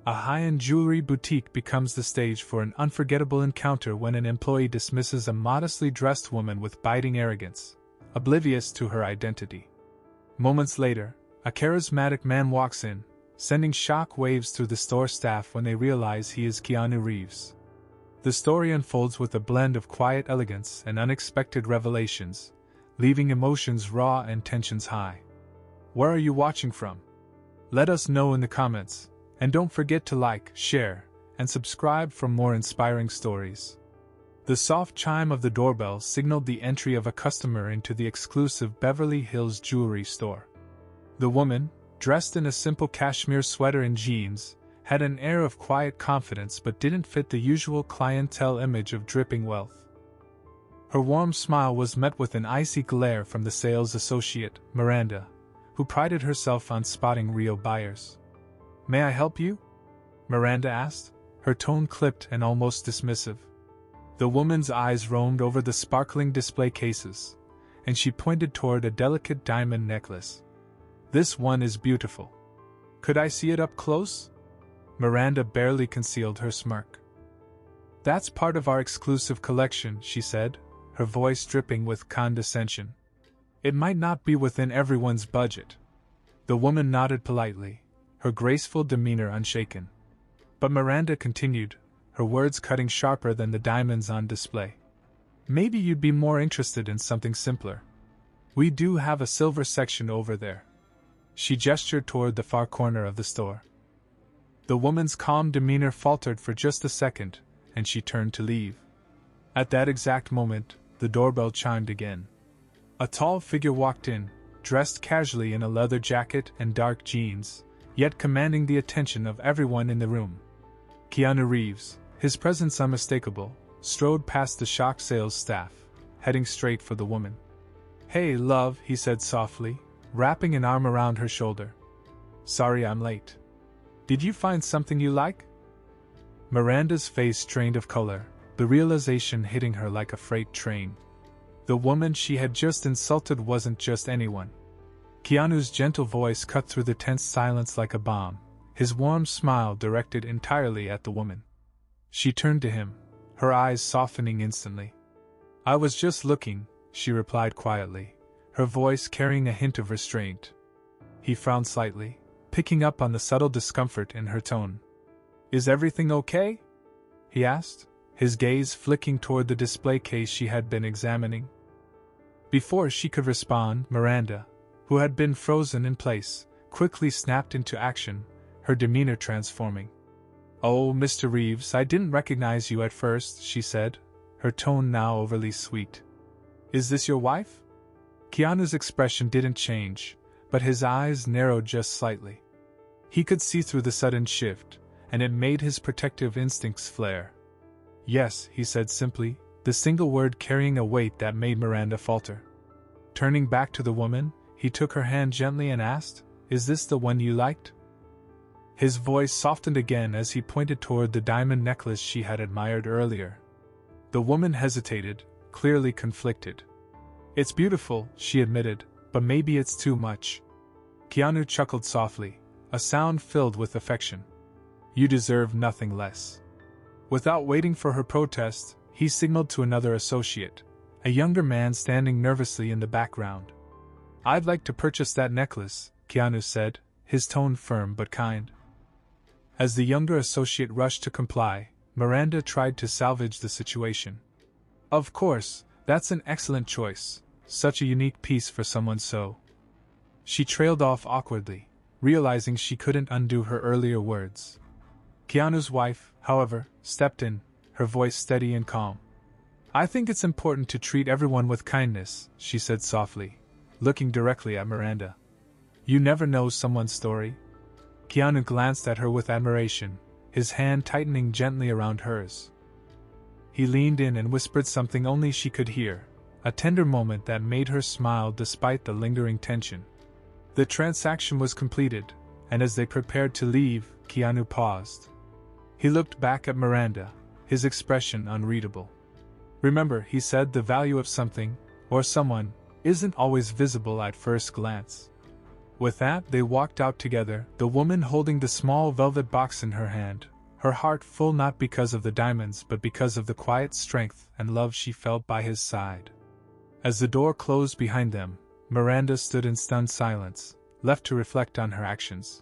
A high-end jewelry boutique becomes the stage for an unforgettable encounter when an employee dismisses a modestly dressed woman with biting arrogance, oblivious to her identity. Moments later, a charismatic man walks in, sending shock waves through the store staff when they realize he is Keanu Reeves. The story unfolds with a blend of quiet elegance and unexpected revelations, leaving emotions raw and tensions high. Where are you watching from? Let us know in the comments. And don't forget to like, share, and subscribe for more inspiring stories. The soft chime of the doorbell signaled the entry of a customer into the exclusive Beverly Hills jewelry store. The woman, dressed in a simple cashmere sweater and jeans, had an air of quiet confidence but didn't fit the usual clientele image of dripping wealth. Her warm smile was met with an icy glare from the sales associate, Miranda, who prided herself on spotting real buyers. "May I help you?" Miranda asked, her tone clipped and almost dismissive. The woman's eyes roamed over the sparkling display cases, and she pointed toward a delicate diamond necklace. "This one is beautiful. Could I see it up close?" Miranda barely concealed her smirk. "That's part of our exclusive collection," she said, her voice dripping with condescension. "It might not be within everyone's budget." The woman nodded politely, her graceful demeanor unshaken. But Miranda continued, her words cutting sharper than the diamonds on display. "Maybe you'd be more interested in something simpler. We do have a silver section over there." She gestured toward the far corner of the store. The woman's calm demeanor faltered for just a second, and she turned to leave. At that exact moment, the doorbell chimed again. A tall figure walked in, dressed casually in a leather jacket and dark jeans, yet commanding the attention of everyone in the room. Keanu Reeves, his presence unmistakable, strode past the shock sales staff, heading straight for the woman. "Hey, love," he said softly, wrapping an arm around her shoulder. "Sorry I'm late. Did you find something you like?" Miranda's face strained of color, the realization hitting her like a freight train. The woman she had just insulted wasn't just anyone. Keanu's gentle voice cut through the tense silence like a bomb, his warm smile directed entirely at the woman. She turned to him, her eyes softening instantly. "I was just looking," she replied quietly, her voice carrying a hint of restraint. He frowned slightly, picking up on the subtle discomfort in her tone. "Is everything okay?" he asked, his gaze flicking toward the display case she had been examining. Before she could respond, Miranda, who had been frozen in place, quickly snapped into action, her demeanor transforming. "Oh, Mr. Reeves, I didn't recognize you at first," she said, her tone now overly sweet. "Is this your wife?" Keanu's expression didn't change, but his eyes narrowed just slightly. He could see through the sudden shift, and it made his protective instincts flare. "Yes," he said simply, the single word carrying a weight that made Miranda falter. Turning back to the woman, he took her hand gently and asked, "Is this the one you liked?" His voice softened again as he pointed toward the diamond necklace she had admired earlier. The woman hesitated, clearly conflicted. "It's beautiful," she admitted, "but maybe it's too much." Keanu chuckled softly, a sound filled with affection. "You deserve nothing less." Without waiting for her protest, he signaled to another associate, a younger man standing nervously in the background. "I'd like to purchase that necklace," Keanu said, his tone firm but kind. As the younger associate rushed to comply, Miranda tried to salvage the situation. "Of course, that's an excellent choice, such a unique piece for someone so." She trailed off awkwardly, realizing she couldn't undo her earlier words. Keanu's wife, however, stepped in, her voice steady and calm. "I think it's important to treat everyone with kindness," she said softly, looking directly at Miranda. "You never know someone's story." Keanu glanced at her with admiration, his hand tightening gently around hers. He leaned in and whispered something only she could hear, a tender moment that made her smile despite the lingering tension. The transaction was completed, and as they prepared to leave, Keanu paused. He looked back at Miranda, his expression unreadable. "Remember," he said, "the value of something, or someone, isn't always visible at first glance. With that, they walked out together, the woman holding the small velvet box in her hand, her heart full not because of the diamonds but because of the quiet strength and love she felt by his side. As the door closed behind them, Miranda stood in stunned silence, left to reflect on her actions.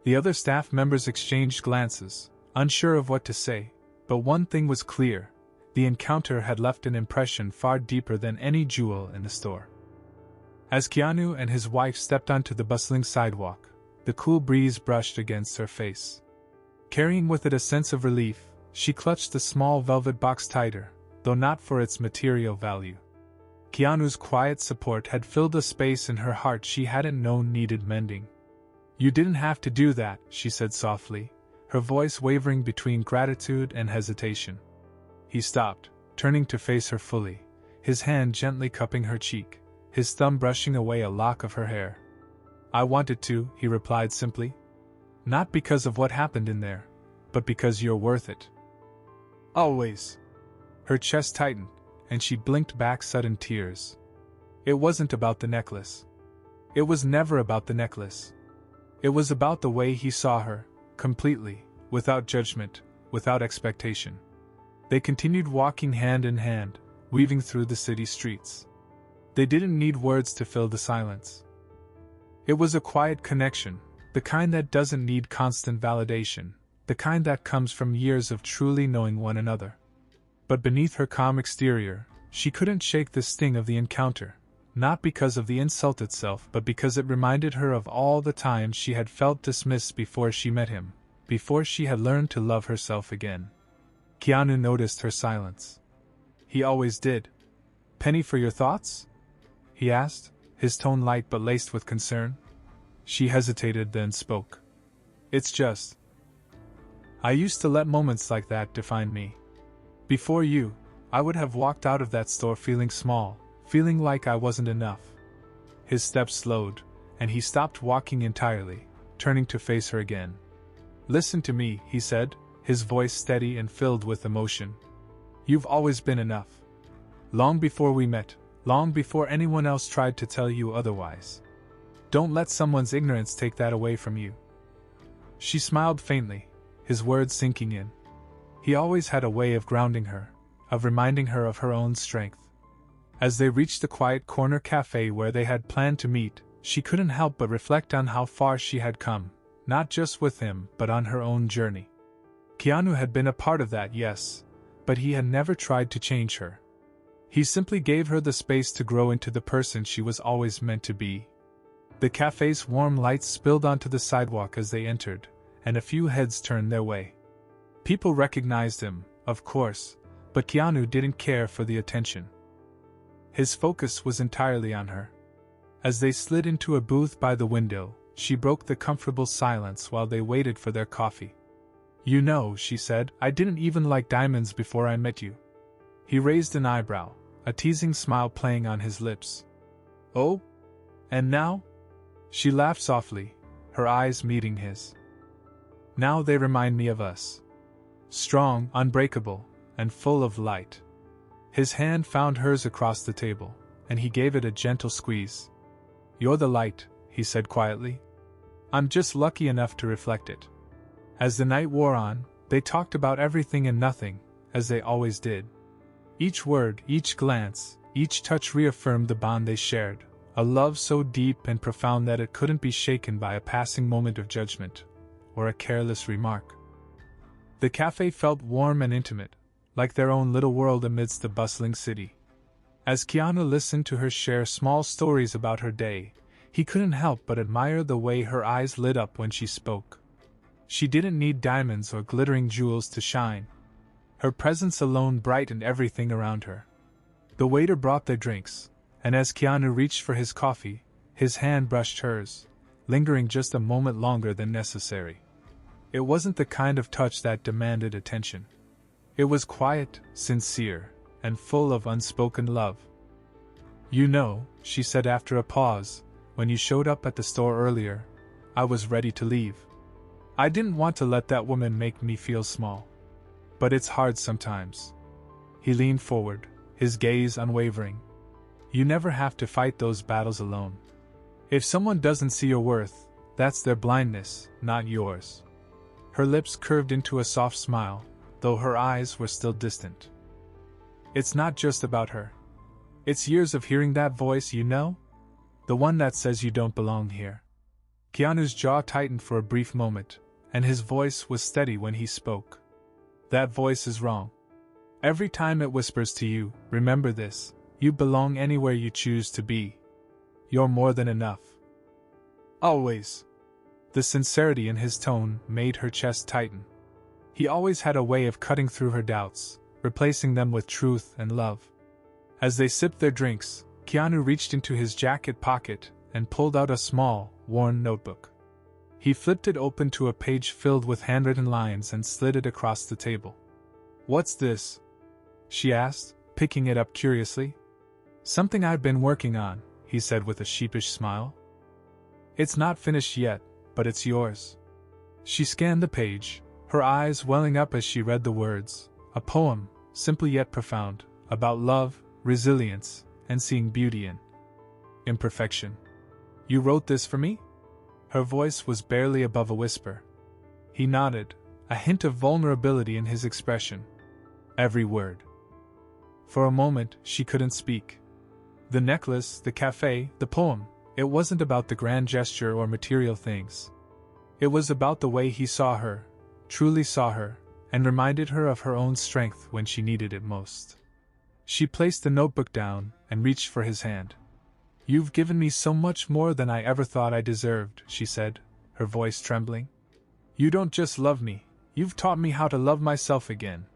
The other staff members exchanged glances, unsure of what to say, but one thing was clear: the encounter had left an impression far deeper than any jewel in the store. As Keanu and his wife stepped onto the bustling sidewalk, the cool breeze brushed against her face. Carrying with it a sense of relief, she clutched the small velvet box tighter, though not for its material value. Keanu's quiet support had filled a space in her heart she hadn't known needed mending. "You didn't have to do that," she said softly, her voice wavering between gratitude and hesitation. He stopped, turning to face her fully, his hand gently cupping her cheek, his thumb brushing away a lock of her hair. "I wanted to," he replied simply. "Not because of what happened in there, but because you're worth it. Always." Her chest tightened, and she blinked back sudden tears. It wasn't about the necklace. It was never about the necklace. It was about the way he saw her, completely, without judgment, without expectation. They continued walking hand in hand, weaving through the city streets. They didn't need words to fill the silence. It was a quiet connection, the kind that doesn't need constant validation, the kind that comes from years of truly knowing one another. But beneath her calm exterior, she couldn't shake the sting of the encounter, not because of the insult itself but because it reminded her of all the times she had felt dismissed before she met him, before she had learned to love herself again. Keanu noticed her silence. "He always did. Penny for your thoughts?" he asked, his tone light but laced with concern. She hesitated, then spoke. "It's just, I used to let moments like that define me. Before you, I would have walked out of that store feeling small, feeling like I wasn't enough." His steps slowed, and he stopped walking entirely, turning to face her again. "Listen to me," he said, his voice steady and filled with emotion. "You've always been enough. Long before we met, long before anyone else tried to tell you otherwise. Don't let someone's ignorance take that away from you." She smiled faintly, his words sinking in. He always had a way of grounding her, of reminding her of her own strength. As they reached the quiet corner cafe where they had planned to meet, she couldn't help but reflect on how far she had come, not just with him but on her own journey. Keanu had been a part of that, yes, but he had never tried to change her. He simply gave her the space to grow into the person she was always meant to be. The cafe's warm lights spilled onto the sidewalk as they entered, and a few heads turned their way. People recognized him, of course, but Keanu didn't care for the attention. His focus was entirely on her. As they slid into a booth by the window, she broke the comfortable silence while they waited for their coffee. "You know," she said, "I didn't even like diamonds before I met you." He raised an eyebrow, a teasing smile playing on his lips. "Oh? And now?" She laughed softly, her eyes meeting his. "Now they remind me of us. Strong, unbreakable, and full of light." His hand found hers across the table, and he gave it a gentle squeeze. "You're the light," he said quietly. "I'm just lucky enough to reflect it." As the night wore on, they talked about everything and nothing, as they always did. Each word, each glance, each touch reaffirmed the bond they shared, a love so deep and profound that it couldn't be shaken by a passing moment of judgment, or a careless remark. The cafe felt warm and intimate, like their own little world amidst the bustling city. As Keanu listened to her share small stories about her day, he couldn't help but admire the way her eyes lit up when she spoke. She didn't need diamonds or glittering jewels to shine. Her presence alone brightened everything around her. The waiter brought their drinks, and as Keanu reached for his coffee, his hand brushed hers, lingering just a moment longer than necessary. It wasn't the kind of touch that demanded attention. It was quiet, sincere, and full of unspoken love. "You know," she said after a pause, "when you showed up at the store earlier, I was ready to leave. I didn't want to let that woman make me feel small. But it's hard sometimes." He leaned forward, his gaze unwavering. "You never have to fight those battles alone. If someone doesn't see your worth, that's their blindness, not yours. Her lips curved into a soft smile, though her eyes were still distant. It's not just about her. It's years of hearing that voice, you know? The one that says you don't belong here. Keanu's jaw tightened for a brief moment, and his voice was steady when he spoke. That voice is wrong. Every time it whispers to you, remember this, you belong anywhere you choose to be. You're more than enough. Always. The sincerity in his tone made her chest tighten. He always had a way of cutting through her doubts, replacing them with truth and love. As they sipped their drinks, Keanu reached into his jacket pocket and pulled out a small, worn notebook. He flipped it open to a page filled with handwritten lines and slid it across the table. "What's this?" she asked, picking it up curiously. "Something I've been working on," he said with a sheepish smile. "It's not finished yet, but it's yours." She scanned the page, her eyes welling up as she read the words, a poem, simple yet profound, about love, resilience, and seeing beauty in imperfection. "You wrote this for me?" Her voice was barely above a whisper. He nodded, a hint of vulnerability in his expression. Every word. For a moment, she couldn't speak. The necklace, the cafe, the poem, it wasn't about the grand gesture or material things. It was about the way he saw her, truly saw her, and reminded her of her own strength when she needed it most. She placed the notebook down and reached for his hand. "You've given me so much more than I ever thought I deserved," she said, her voice trembling. "You don't just love me, you've taught me how to love myself again."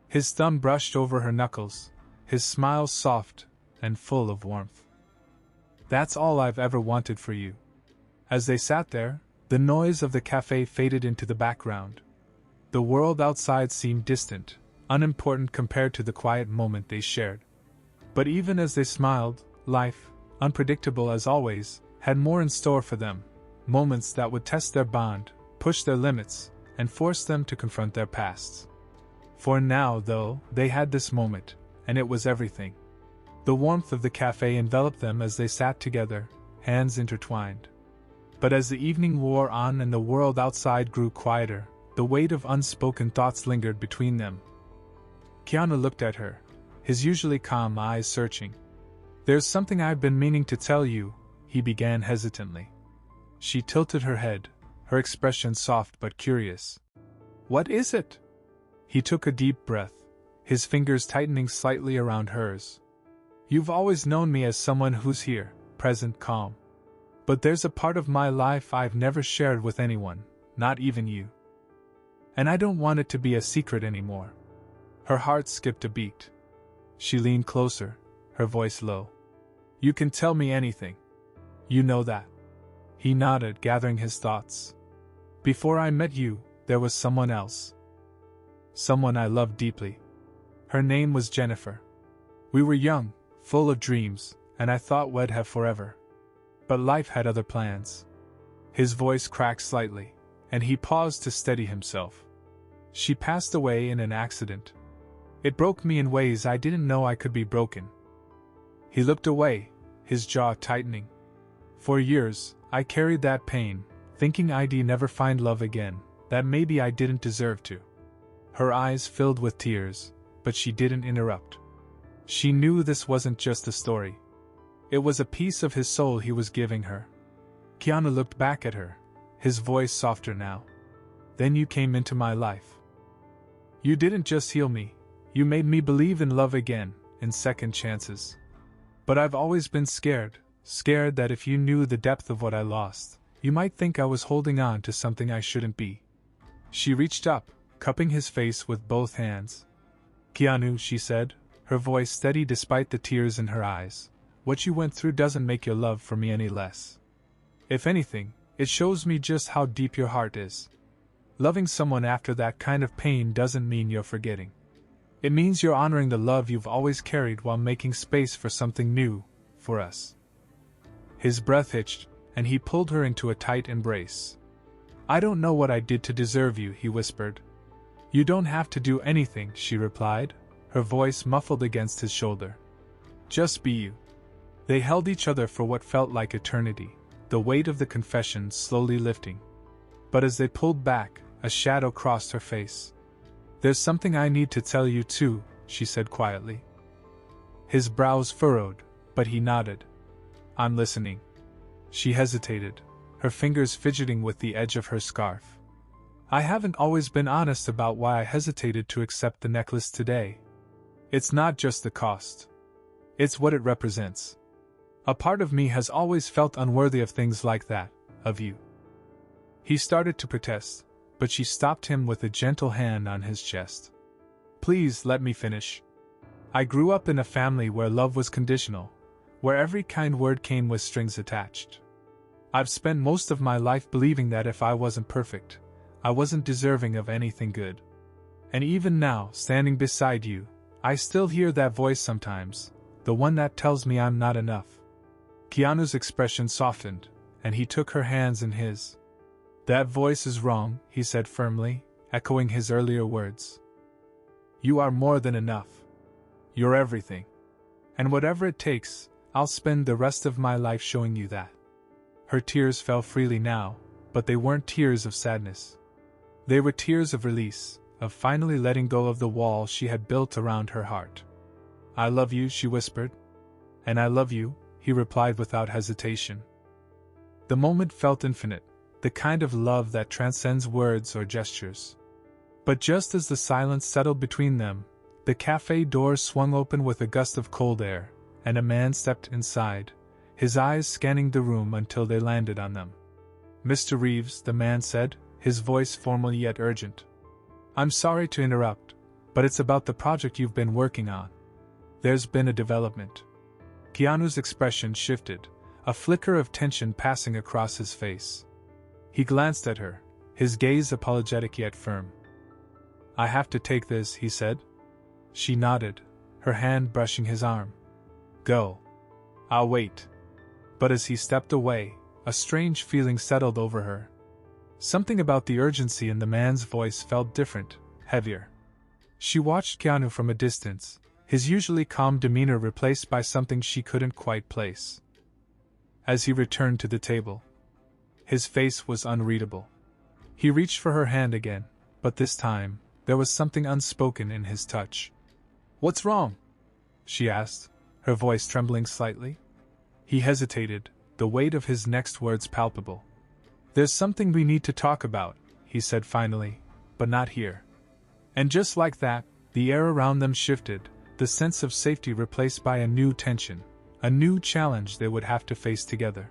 His thumb brushed over her knuckles, his smile soft and full of warmth. "That's all I've ever wanted for you." As they sat there, the noise of the cafe faded into the background. The world outside seemed distant, unimportant compared to the quiet moment they shared. But even as they smiled, life, unpredictable as always, had more in store for them, moments that would test their bond, push their limits, and force them to confront their pasts. For now, though, they had this moment, and it was everything. The warmth of the cafe enveloped them as they sat together, hands intertwined. But as the evening wore on and the world outside grew quieter, the weight of unspoken thoughts lingered between them. Keanu looked at her, his usually calm eyes searching. "There's something I've been meaning to tell you," he began hesitantly. She tilted her head, her expression soft but curious. "What is it?" He took a deep breath, his fingers tightening slightly around hers. "You've always known me as someone who's here, present, calm. But there's a part of my life I've never shared with anyone, not even you. And I don't want it to be a secret anymore." Her heart skipped a beat. She leaned closer, her voice low. "You can tell me anything. You know that." He nodded, gathering his thoughts. "Before I met you, there was someone else. Someone I loved deeply. Her name was Jennifer. We were young, full of dreams, and I thought we'd have forever. But life had other plans." His voice cracked slightly, and he paused to steady himself. "She passed away in an accident. It broke me in ways I didn't know I could be broken." He looked away, his jaw tightening. "For years, I carried that pain, thinking I'd never find love again, that maybe I didn't deserve to." Her eyes filled with tears, but she didn't interrupt. She knew this wasn't just a story. It was a piece of his soul he was giving her. Keanu looked back at her, his voice softer now. "Then you came into my life. You didn't just heal me, you made me believe in love again, in second chances. But I've always been scared that if you knew the depth of what I lost, you might think I was holding on to something I shouldn't be." She reached up, cupping his face with both hands. "Keanu," she said, her voice steady despite the tears in her eyes, "what you went through doesn't make your love for me any less. If anything, it shows me just how deep your heart is. Loving someone after that kind of pain doesn't mean you're forgetting. It means you're honoring the love you've always carried while making space for something new, for us." His breath hitched, and he pulled her into a tight embrace. "I don't know what I did to deserve you," he whispered. "You don't have to do anything," she replied, her voice muffled against his shoulder. "Just be you." They held each other for what felt like eternity, the weight of the confession slowly lifting. But as they pulled back, a shadow crossed her face. "There's something I need to tell you too," she said quietly. His brows furrowed, but he nodded. "I'm listening." She hesitated, her fingers fidgeting with the edge of her scarf. "I haven't always been honest about why I hesitated to accept the necklace today. It's not just the cost. It's what it represents. A part of me has always felt unworthy of things like that, of you." He started to protest, but she stopped him with a gentle hand on his chest. "Please let me finish. I grew up in a family where love was conditional, where every kind word came with strings attached. I've spent most of my life believing that if I wasn't perfect, I wasn't deserving of anything good. And even now, standing beside you, I still hear that voice sometimes, the one that tells me I'm not enough." Keanu's expression softened, and he took her hands in his. "That voice is wrong," he said firmly, echoing his earlier words. "You are more than enough. You're everything. And whatever it takes, I'll spend the rest of my life showing you that." Her tears fell freely now, but they weren't tears of sadness. They were tears of release, of finally letting go of the wall she had built around her heart. "I love you," she whispered. "And I love you," he replied without hesitation. The moment felt infinite, the kind of love that transcends words or gestures. But just as the silence settled between them, the cafe doors swung open with a gust of cold air, and a man stepped inside, his eyes scanning the room until they landed on them. "Mr. Reeves," the man said, his voice formal yet urgent. "I'm sorry to interrupt, but it's about the project you've been working on. There's been a development." Keanu's expression shifted, a flicker of tension passing across his face. He glanced at her, his gaze apologetic yet firm. "I have to take this," he said. She nodded, her hand brushing his arm. "Go. I'll wait." But as he stepped away, a strange feeling settled over her. Something about the urgency in the man's voice felt different, heavier. She watched Keanu from a distance, his usually calm demeanor replaced by something she couldn't quite place. As he returned to the table, his face was unreadable. He reached for her hand again, but this time, there was something unspoken in his touch. "What's wrong?" she asked, her voice trembling slightly. He hesitated, the weight of his next words palpable. "There's something we need to talk about," he said finally, "but not here." And just like that, the air around them shifted, the sense of safety replaced by a new tension, a new challenge they would have to face together.